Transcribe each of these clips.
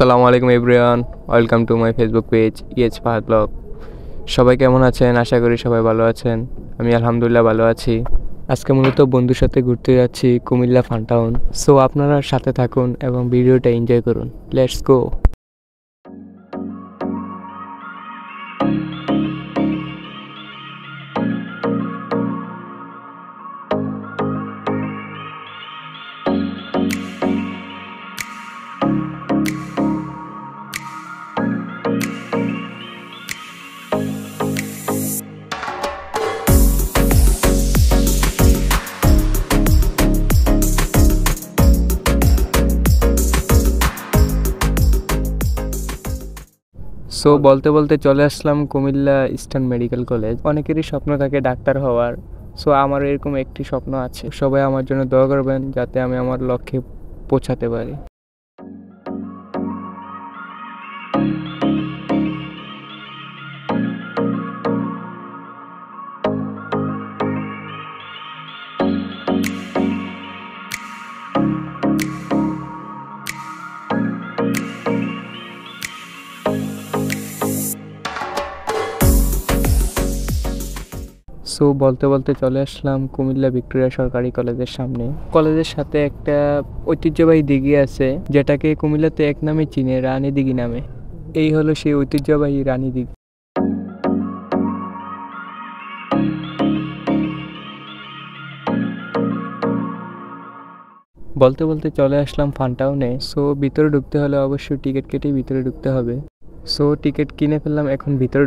আসসালামু আলাইকুম everyone, welcome to my Facebook page EH Fahad blog. সবাই কেমন আছেন? আশা করি সবাই ভালো আছেন। আমি আলহামদুলিল্লাহ ভালো আছি। আজকে মূলত বন্ধুর সাথে ঘুরতে যাচ্ছি কুমিল্লা ফান টাউন। সো আপনারা সাথে থাকুন এবং ভিডিওটা এনজয় করুন। Let's go. সো বলতে বলতে চলে আসলাম কুমিল্লা ইস্টার্ন মেডিকেল কলেজ। অনেকেরই স্বপ্ন থাকে ডাক্তার হওয়ার। সো আমার এরকম একটি স্বপ্ন আছে। সবাই আমার জন্য দোয়া করবেন যাতে আমি আমার লক্ষ্যে পৌঁছাতে পারি। সো বলতে বলতে চলে আসলাম কুমিল্লা ভিক্টোরিয়া সরকারি কলেজের সামনে। কলেজের সাথে একটা ঐতিহ্যবাহী দিঘি আছে, যেটাকে কুমিল্লাতে এক নামে চিনে, রানী দিঘি নামে। এই হলো সেই ঐতিহ্যবাহী রানী দিঘি। বলতে বলতে চলে আসলাম ফান টাউনে। সো ভিতরে ঢুকতে হলে অবশ্যই টিকিট কেটে ভিতরে ঢুকতে হবে। সো টিকিট কিনে ফেললাম, এখন ভিতরে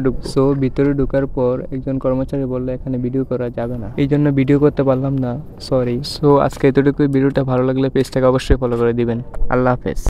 ভিতরে ঢোকার পর একজন কর্মচারী বললো এখানে ভিডিও করা যাবে না, এই জন্য ভিডিও করতে পারলাম না, সরি। সো আজকে এতটুকুই। ভিডিওটা ভালো লাগলে পেজটাকে অবশ্যই ফলো করে দিবেন। আল্লাহ হাফেজ।